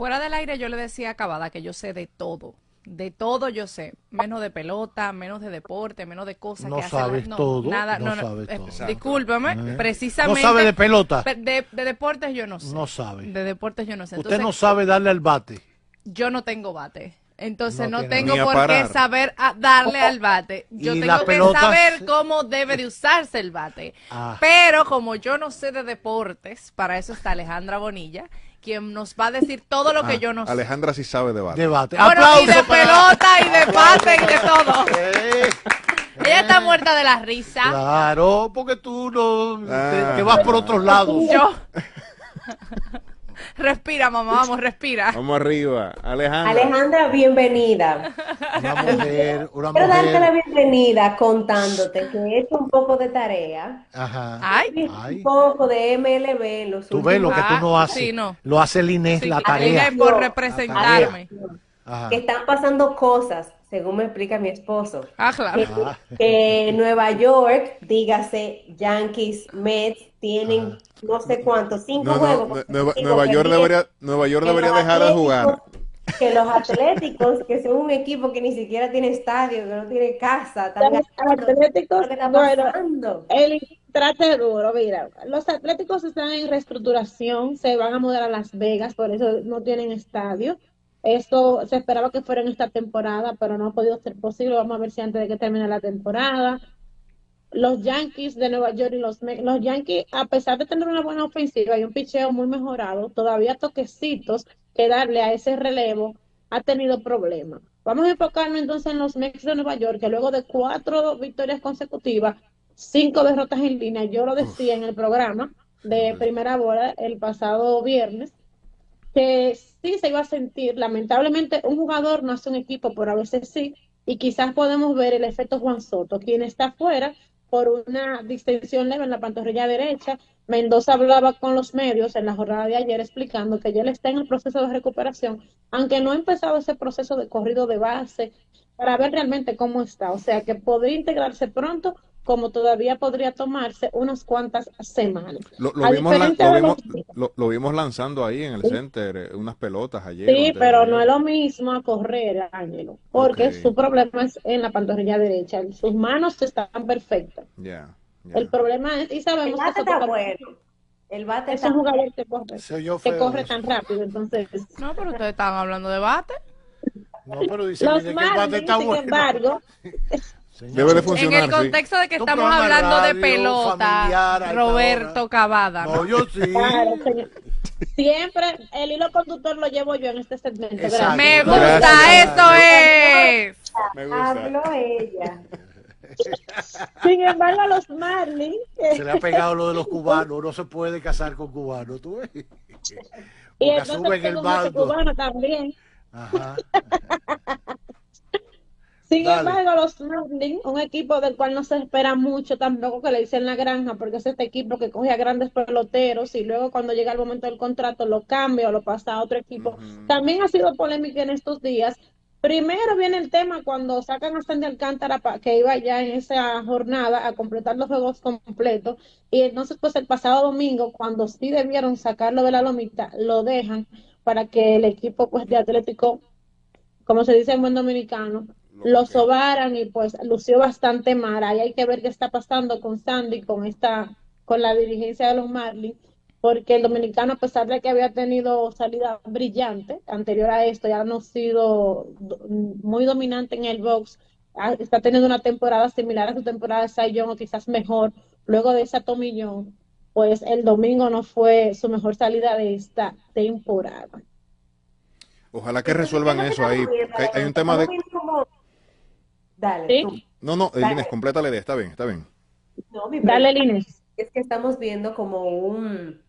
Fuera del aire yo le decía a Cavada que yo sé de todo yo sé, menos de pelota, menos de deporte, menos de cosas No que hace sabes no, todo, nada, no no, no, sabes todo. discúlpame, No precisamente. sabe de pelota. De deportes yo no sé. No sabe. De deportes yo no sé. Usted Entonces, no sabe darle al bate. yo no tengo bate. Entonces No no tiene tengo Ni a por qué parar. saber darle al bate. Yo Y la tengo que pelota saber cómo debe de usarse el bate. Ah. Pero como yo no sé de deportes, para eso está Alejandra Bonilla, quien nos va a decir todo lo que yo no sé. Alejandra sí sabe de bate. Debate. Bueno, y de Aplauso para- pelota, y de bate, y de todo. Eh, Ella está muerta de la risa. Claro, porque tú no Ah. te vas por otros lados. Yo. Respira, mamá, vamos, respira. Vamos arriba. Alejandra. Alejandra, bienvenida. Una Quiero darte la mujer. bienvenida contándote que he hecho un poco de tarea. Ajá. Ay, He visto Ay. un poco de MLB en los Tú ves lo últimos que tú no Ah, haces. sí, no. Lo hace el Inés, sí, la que tarea. dije por La representarme. Ajá. que están pasando cosas, según me explica mi esposo. Ah, claro. Ah. Que Nueva York, dígase Yankees, Mets, tienen Ajá. no sé cuántos, cinco No, no, juegos. Nueva York debería, Que los dejar de jugar. que los Atléticos, que son un equipo que ni siquiera tiene estadio, que no tiene casa, están Los ganando. ¿Qué Atléticos, es lo que está bueno, pasando? el trate duro, mira, los Atléticos están en reestructuración, se van a mudar a Las Vegas, por eso no tienen estadio. Esto se esperaba que fuera en esta temporada, pero no ha podido ser posible. Vamos a ver si antes de que termine la temporada. Los Yankees de Nueva York y los Yankees, a pesar de tener una buena ofensiva y un picheo muy mejorado, todavía toquecitos que darle a ese relevo ha tenido problemas. Vamos a enfocarnos entonces en los Mets de Nueva York, que luego de 4 victorias consecutivas, 5 derrotas en línea, yo lo decía en el programa de Primera Bola el pasado viernes, que sí se iba a sentir, lamentablemente un jugador no hace un equipo, pero a veces sí, y quizás podemos ver el efecto Juan Soto, quien está fuera por una distensión leve en la pantorrilla derecha. Mendoza hablaba con los medios en la jornada de ayer explicando que ya él está en el proceso de recuperación, aunque no ha empezado ese proceso de corrido de base para ver realmente cómo está, o sea que podría integrarse pronto, como todavía podría tomarse unas cuantas semanas. Lo A vimos, diferencia de los lo vimos lanzando ahí en el center, unas pelotas ayer. o Sí, antes de pero no es ayer. lo mismo a correr, Ángelo, porque Ok. su problema es en la pantorrilla derecha. Sus manos están perfectas. Ya, ya. El problema es, y El sabemos que bate Soto está también bueno. El bate es está un jugador Se oyó que feo corre eso. tan rápido. Entonces, No, pero ustedes estaban hablando de bate. No, pero dice los mire, que el bate está Marlins, sin bueno. embargo, Señor, Debe de En funcionar, el sí. contexto de que Tu estamos programa de hablando de radio, pelota, familiar a esta Roberto hora. Cavada, ¿no? No, yo sí. claro, señor, siempre el hilo conductor lo llevo yo en este segmento. Exacto. Gracias. Me Gracias. gusta, esto es. Me gusta. Habló ella. Sin embargo, los Marlins, Se le ha pegado lo de los cubanos. No se puede casar con cubanos, ¿tú ves? y Porque entonces suben el tengo mucho mando. cubano también. Ajá. Sin Dale. embargo, los Marlins, un equipo del cual no se espera mucho tampoco que le dicen la granja, porque es este equipo que coge a grandes peloteros y luego cuando llega el momento del contrato lo cambia o lo pasa a otro equipo. Ujú. También ha sido polémica en estos días. Primero viene el tema cuando sacan a Sandy Alcántara, que iba ya en esa jornada a completar los juegos completos, y entonces pues el pasado domingo, cuando sí debieron sacarlo de la lomita, lo dejan para que el equipo pues de Atlético, como se dice en buen dominicano, lo Ok. sobaran y pues lució bastante mal. Ahí hay que ver qué está pasando con Sandy, con la dirigencia de los Marlins, porque el dominicano, a pesar de que había tenido salida brillante anterior a esto, ya no ha sido muy dominante en el box, está teniendo una temporada similar a su temporada de Cy Young, o quizás mejor, luego de esa tomillón, pues el domingo no fue su mejor salida de esta temporada. Ojalá que Entonces, ¿qué es resuelvan lo que eso ahí. estamos viendo, Que hay un Alejandro? tema Estamos de... viendo como... Dale, ¿Sí? tú. No, no, Inés, Dale. completa la idea. Está bien, está bien. No, mi Dale, pregunta Lines. es que estamos viendo como un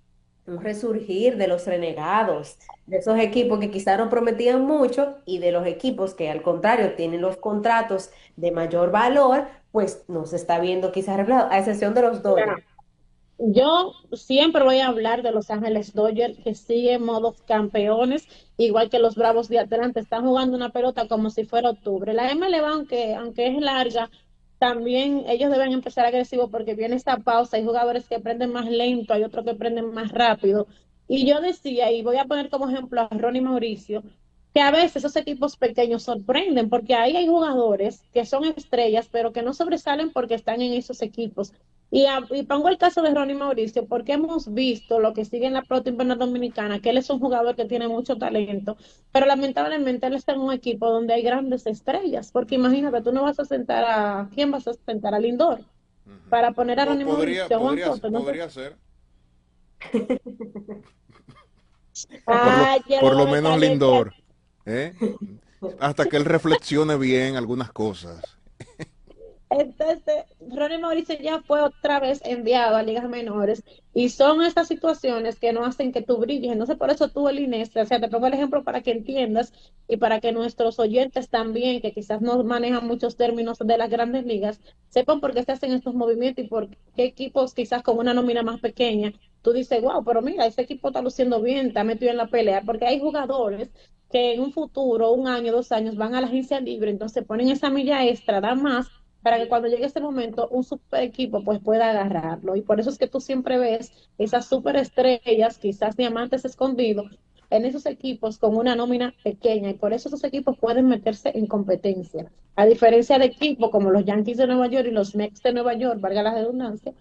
resurgir de los renegados, de esos equipos que quizá no prometían mucho y de los equipos que al contrario tienen los contratos de mayor valor, pues no se está viendo quizás reflejado, a excepción de los Dodgers. Yo siempre voy a hablar de Los Ángeles Dodgers, que siguen modos campeones, igual que los Bravos de Atlanta, están jugando una pelota como si fuera octubre. La MLB, aunque es larga, también ellos deben empezar agresivos porque viene esta pausa, hay jugadores que prenden más lento, hay otros que prenden más rápido, Y yo decía, y voy a poner como ejemplo a Ronnie Mauricio, que a veces esos equipos pequeños sorprenden, porque ahí hay jugadores que son estrellas, pero que no sobresalen porque están en esos equipos. Y pongo el caso de Ronnie Mauricio, porque hemos visto lo que sigue en la Pelota Invernal Dominicana, que él es un jugador que tiene mucho talento, pero lamentablemente él está en un equipo donde hay grandes estrellas, porque imagínate, tú no vas a sentar a, ¿quién vas a sentar? A Lindor, para poner a Ronnie Mauricio, a Juan Soto, no sé. Podría ser. Ah, Por lo llévame menos caliente. Lindor, ¿eh? Hasta que él reflexione bien algunas cosas. Entonces, Ronnie Mauricio ya fue otra vez enviado a ligas menores y son estas situaciones que no hacen que tú brilles. Entonces, por eso tú, el Inés, o sea, te pongo el ejemplo para que entiendas y para que nuestros oyentes también, que quizás no manejan muchos términos de las grandes ligas, sepan por qué se hacen estos movimientos y por qué equipos quizás con una nómina más pequeña, tú dices, wow, pero mira, ese equipo está luciendo bien, está metido en la pelea, porque hay jugadores que en un futuro, un año, 2 años, van a la agencia libre, entonces ponen esa milla extra, dan más para que cuando llegue ese momento un super equipo pues pueda agarrarlo. Y por eso es que tú siempre ves esas super estrellas, quizás diamantes escondidos, en esos equipos con una nómina pequeña. Y por eso esos equipos pueden meterse en competencia. A diferencia de equipos como los Yankees de Nueva York y los Mets de Nueva York, valga la redundancia,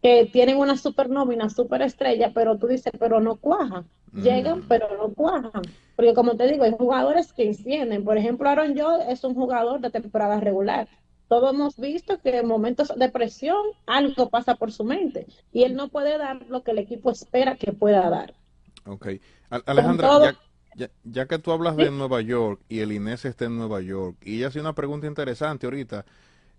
que tienen una super nómina, super estrella, pero tú dices, pero no cuajan. Llegan, Mm, pero no cuajan. Porque como te digo, hay jugadores que encienden. Por ejemplo, Aaron Judge es un jugador de temporada regular. Todos hemos visto que en momentos de presión algo pasa por su mente y él no puede dar lo que el equipo espera que pueda dar. ok. Con Alejandra, todo, ya que tú hablas de ¿sí? Nueva York y el Inés está en Nueva York, y ella hacía una pregunta interesante ahorita.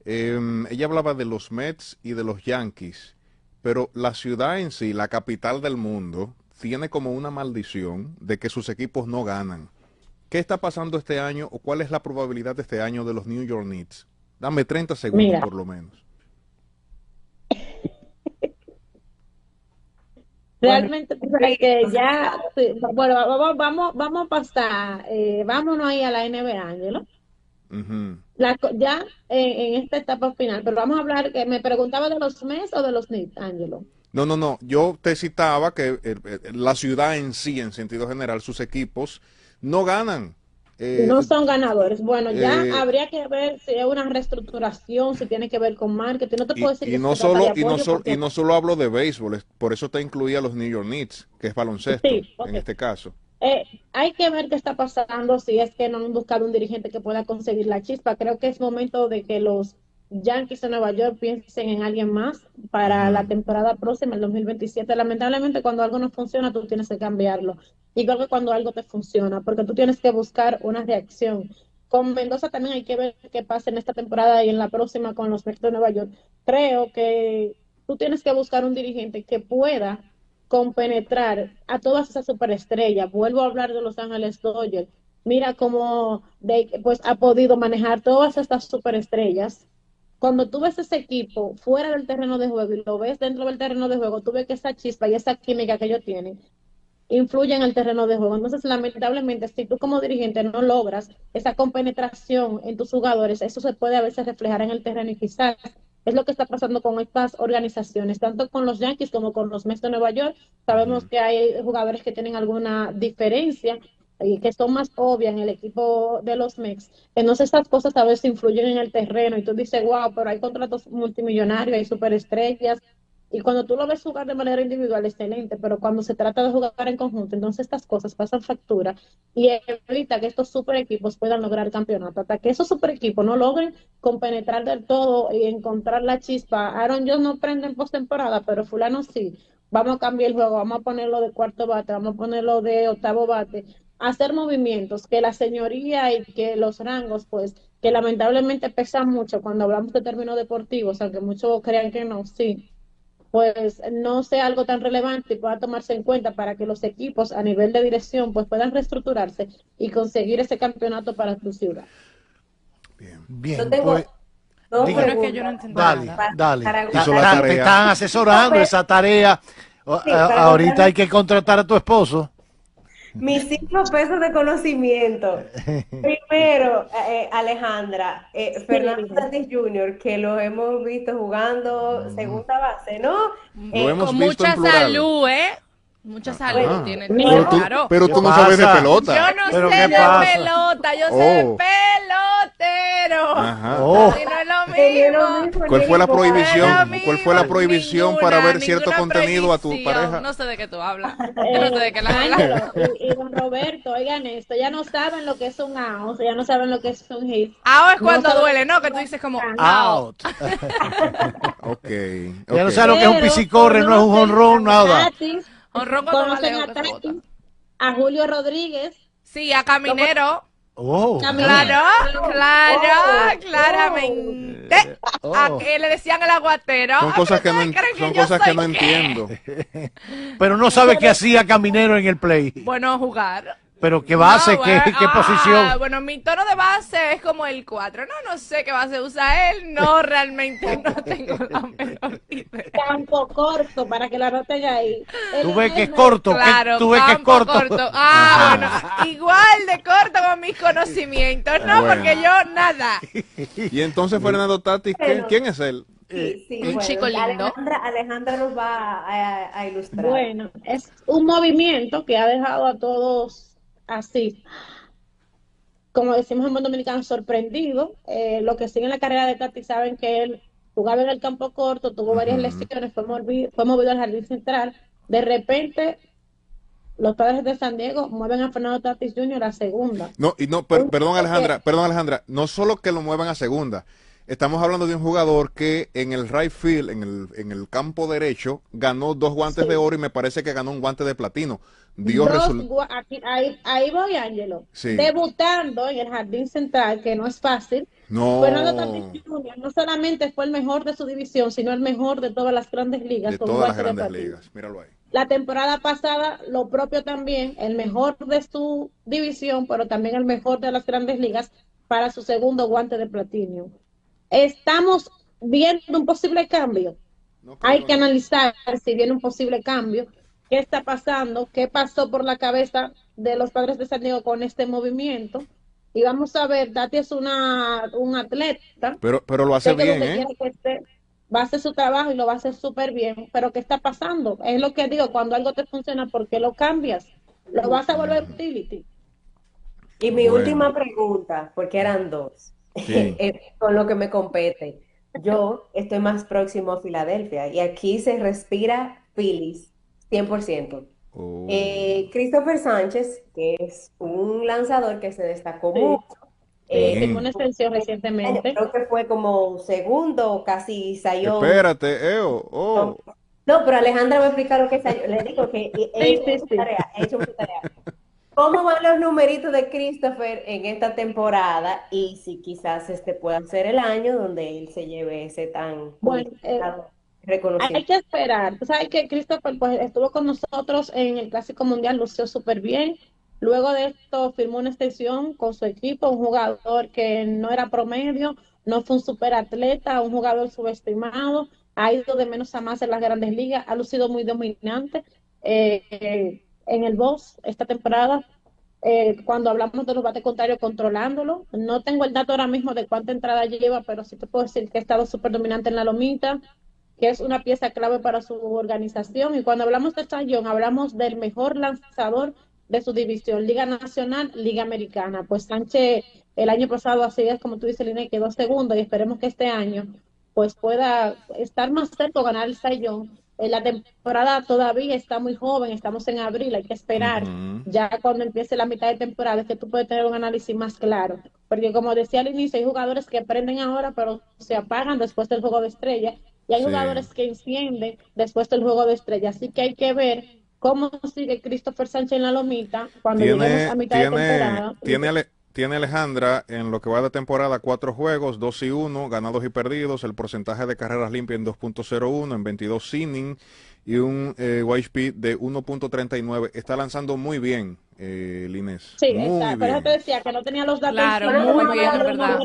Ella hablaba de los Mets y de los Yankees, pero la ciudad en sí, la capital del mundo, tiene como una maldición de que sus equipos no ganan. ¿Qué está pasando este año o cuál es la probabilidad de este año de los New York Knicks? Dame 30 segundos Mira, por lo menos. Bueno, realmente tú sabes sí, que entonces, ya, sí, bueno, vamos a pasar, vámonos ahí a la NBA, Ángelo. Ujú. Ya en esta etapa final, pero vamos a hablar, que me preguntaba de los Mets o de los Knicks, Ángelo. No, no, no. Yo te citaba que la ciudad en sí, en sentido general, sus equipos no ganan. Eh, No son ganadores. Bueno, ya eh, habría que ver si es una reestructuración, si tiene que ver con marketing. No te puedo decir y que no se trata de solo apoyo y porque no solo hablo de béisbol, por eso te incluía los New York Knicks, que es baloncesto sí, en ok. este caso. Hay que ver qué está pasando, si es que no han buscado un dirigente que pueda conseguir la chispa. Creo que es momento de que los Yankees de Nueva York piensen en alguien más para la Ujú. temporada próxima, el 2027. Lamentablemente, cuando algo no funciona, tú tienes que cambiarlo. Igual que cuando algo te funciona, porque tú tienes que buscar una reacción. Con Mendoza también hay que ver qué pasa en esta temporada y en la próxima con los Mets de Nueva York. Creo que tú tienes que buscar un dirigente que pueda compenetrar a todas esas superestrellas. Vuelvo a hablar de Los Ángeles Dodgers. Mira cómo pues, ha podido manejar todas estas superestrellas. Cuando tú ves ese equipo fuera del terreno de juego y lo ves dentro del terreno de juego, tú ves que esa chispa y esa química que ellos tienen influye en el terreno de juego. Entonces, lamentablemente, si tú como dirigente no logras esa compenetración en tus jugadores, eso se puede a veces reflejar en el terreno y quizás es lo que está pasando con estas organizaciones, tanto con los Yankees como con los Mets de Nueva York. Sabemos Ujú. que hay jugadores que tienen alguna diferencia y que son más obvias en el equipo de los Mets. Entonces, estas cosas a veces influyen en el terreno y tú dices, wow, pero hay contratos multimillonarios, hay superestrellas, y cuando tú lo ves jugar de manera individual, excelente, pero cuando se trata de jugar en conjunto, entonces estas cosas pasan factura y evita que estos super equipos puedan lograr campeonato. Hasta que esos super equipos no logren compenetrar del todo y encontrar la chispa. Aaron Jones no prende en postemporada, pero fulano sí. Vamos a cambiar el juego, vamos a ponerlo de cuarto bate, vamos a ponerlo de octavo bate. Hacer movimientos que la señoría y que los rangos, pues, que lamentablemente pesan mucho cuando hablamos de términos deportivos, aunque muchos crean que no, sí, pues no sea algo tan relevante y pueda tomarse en cuenta para que los equipos a nivel de dirección pues puedan reestructurarse y conseguir ese campeonato para tu ciudad. Bien. yo Bien, tengo pues dos ¿Cómo diga, era que yo no preguntas entendí más dale, nada? dale. para Hizo la para- Te tarea. están no, asesorando pues, esa tarea. sí, para Ahorita hay contarles que contratar a tu esposo. mis 5 pesos de conocimiento. Primero, Alejandra, Sí, Fernando Elías. Tatis Jr., que lo hemos visto jugando segunda base, ¿no? Lo hemos Con visto en mucha plural. salud, ¿eh? Mucha Ajá. salud tiene, Pero tú- claro. Pero tú no ¿Qué sabes de pasa? pelota. Yo no ¿Pero sé qué de pasa? pelota, yo sé de Oh. pelotero. Ajá. Oh. Y no es lo Que no es lo mismo. mismo, ¿Cuál ni fue la igual. prohibición? No es lo ¿Cuál fue la mismo, prohibición para ver cierto ninguna contenido a tu prohibición. pareja? No sé de qué tú hablas. Yo no sé de qué la Ángelo hablas. y don Roberto, oigan esto, ya no saben lo que es un out, ya no saben lo que es un hit. Ahora es No cuando saben duele, lo ¿no? que Que tú dices como es un out. Out. Ok, Ya no ok. sabe lo que es un Pero piscicorre, no es un conocen honrón, a nada. Tatis, Honrón cuando más conocen lejos a que se bota. Tatis, a Julio Rodríguez, Sí, a Caminero. Oh. Claro, claro, Oh, claramente. oh. A que le decían el aguatero. Son Ah, cosas pero que no, ustedes creen son yo cosas que soy no qué. entiendo. Pero no sabe qué hacía Caminero en el play. Bueno, jugar. Pero qué base, No, qué bueno, posición. Bueno, mi tono de base es como el 4. No sé qué base usa él. No, realmente no tengo la menor idea. campo corto, para que la noten ahí. Él Tú ves que es no- corto, Claro, tú ves que es campo corto. Ah, bueno, igual de corto con mis conocimientos. No, Bueno. porque yo nada. Y entonces Fernando Tatis, Bueno. ¿quién es él? Sí, sí, Un bueno, chico lindo. Alejandra nos va a ilustrar. Bueno, es un movimiento que ha dejado a todos así, como decimos en buen dominicano, sorprendido. Los que siguen la carrera de Tati saben que él jugaba en el campo corto, tuvo varias Ujú. lesiones, fue movido al jardín central. De repente, los Padres de San Diego mueven a Fernando Tatis Jr. a segunda. No, y no, perdón Alejandra, no solo que lo muevan a segunda, estamos hablando de un jugador que en el right field, en el campo derecho, ganó 2 guantes Sí. de oro y me parece que ganó un guante de platino. Dio Ahí voy, Ángelo. Sí. Debutando en el jardín central, que no es fácil. No, Fernando Tatis Jr. no solamente fue el mejor de su división, sino el mejor de todas las grandes ligas. de con un todas las guante de grandes platino. ligas, míralo ahí. La temporada pasada, lo propio también, el mejor de su división, pero también el mejor de las grandes ligas para su segundo guante de platino. Estamos viendo un posible cambio. No Hay creo, que no. analizar si viene un posible cambio, qué está pasando, qué pasó por la cabeza de los Padres de San Diego con este movimiento. Y vamos a ver, Tati es un atleta, Pero lo hace sé que bien, donde ¿eh? quiera que esté, va a hacer su trabajo y lo va a hacer súper bien, pero ¿qué está pasando? Es lo que digo, cuando algo te funciona, ¿por qué lo cambias? Lo vas a volver utility. Y mi Bueno. última pregunta, porque eran 2, Sí. con lo que me compete. Yo estoy más próximo a Filadelfia y aquí se respira Phillies 100%. Oh. Christopher Sánchez, que es un lanzador que se destacó Sí. mucho. Bien. Firmó una extensión recientemente. Creo que fue como segundo o casi sayón. Espérate, oh. No, pero Alejandra me explica lo que es sayón. Le digo que he hecho Sí, su sí. tarea, he hecho su tarea. ¿Cómo van los numeritos de Christopher en esta temporada? Y si quizás este pueda ser el año donde él se lleve ese tan Bueno, justificado hay reconocimiento. que esperar. Tú sabes que Christopher pues, estuvo con nosotros en el Clásico Mundial, lució súper bien. Luego de esto firmó una extensión con su equipo, un jugador que no era promedio, no fue un super atleta, un jugador subestimado, ha ido de menos a más en las grandes ligas, ha lucido muy dominante en el box esta temporada. Cuando hablamos de los bates contrarios, controlándolo. No tengo el dato ahora mismo de cuánta entrada lleva, pero sí te puedo decir que ha estado súper dominante en la lomita, que es una pieza clave para su organización. Y cuando hablamos de Sayón, hablamos del mejor lanzador de su división, Liga Nacional, Liga Americana. Pues Sánchez, el año pasado, así es como tú dices, Lina, quedó segundo y esperemos que este año pues pueda estar más cerca de ganar el Sayón. La temporada todavía está muy joven, estamos en abril, hay que esperar. Ujú. Ya cuando empiece la mitad de temporada es que tú puedes tener un análisis más claro. Porque como decía al inicio, hay jugadores que prenden ahora, pero se apagan después del juego de estrella. Y hay Sí. jugadores que encienden después del juego de estrella. Así que hay que ver cómo sigue Christopher Sánchez en la lomita cuando lleguemos a mitad de temporada. Tiene Alejandra en lo que va de temporada 4 juegos, 2-1, ganados y perdidos, el porcentaje de carreras limpias en 2.01, en 22 innings y un YP de 1.39. Está lanzando muy bien, Linés. Sí, Muy está, por eso bien. te decía que no tenía los datos. Claro, en muy frente, bien, pero es verdad.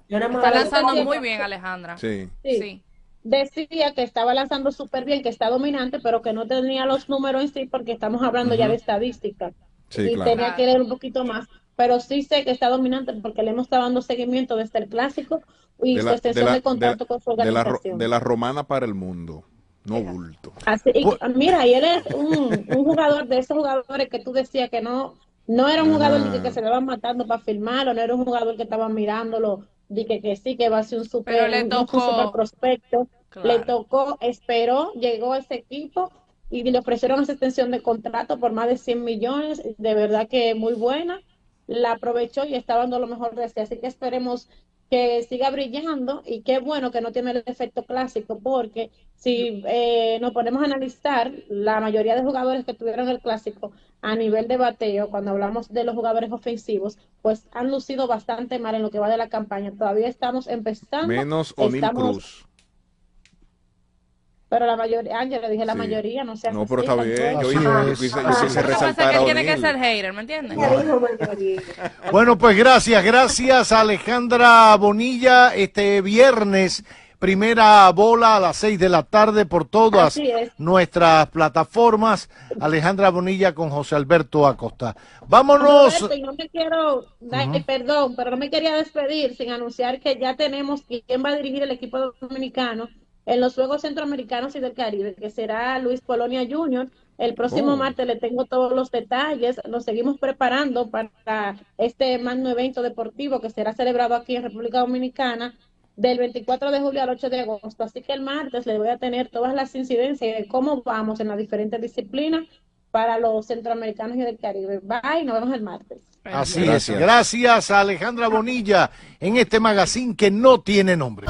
Yo nada más Está hablo de- lanzando muy bien, Alejandra. Sí. Sí. Sí. Decía que estaba lanzando súper bien, que está dominante, pero que no tenía los números en sí porque estamos hablando ya de estadística. Sí, Y claro. tenía que leer un poquito más. Pero sí sé que está dominante porque le hemos estado dando seguimiento desde el clásico y su extensión de contacto con su de organización. la romana para el mundo. No bulto. Así, y, Pues- mira, y él es un jugador de esos jugadores que tú decías que no era un jugador de que se le van matando para firmarlo, no era un jugador que estaban mirándolo, de que sí, que va a ser Pero le un super tocó, prospecto. Le claro. tocó, esperó, llegó a ese equipo y le ofrecieron esa extensión de contrato por más de 100 millones, de verdad que muy buena, la aprovechó y está dando lo mejor de sí, así que esperemos que siga brillando y qué bueno que no tiene el efecto clásico, porque si nos ponemos a analizar, la mayoría de jugadores que tuvieron el clásico a nivel de bateo, cuando hablamos de los jugadores ofensivos, pues han lucido bastante mal en lo que va de la campaña. Todavía estamos empezando, Menos O'Neal estamos, Cruz. pero la mayoría, Ángel, le dije la Sí. mayoría, no seas No, pero así, está bien. tampoco. Yo, Así yo es. quise, yo Lo quise que pasa es resaltar que a él tiene que ser O'Neal. hater, ¿me entiendes? Ya dijo mayoría. Bueno, pues gracias Alejandra Bonilla. Este viernes, primera bola a las 6 de la tarde por todas Así es. nuestras plataformas. Alejandra Bonilla con José Alberto Acosta. Vámonos. Roberto, y no me quiero, perdón, pero no me quería despedir sin anunciar que ya tenemos quién va a dirigir el equipo dominicano en los Juegos Centroamericanos y del Caribe, que será Luis Polonia Jr. El próximo Oh. martes le tengo todos los detalles, nos seguimos preparando para este magno evento deportivo que será celebrado aquí en República Dominicana del 24 de julio al 8 de agosto. Así que el martes le voy a tener todas las incidencias de cómo vamos en las diferentes disciplinas para los centroamericanos y del Caribe. Bye, nos vemos el martes. Así Gracias. es. Gracias a Alejandra Bonilla en este magazine que no tiene nombre.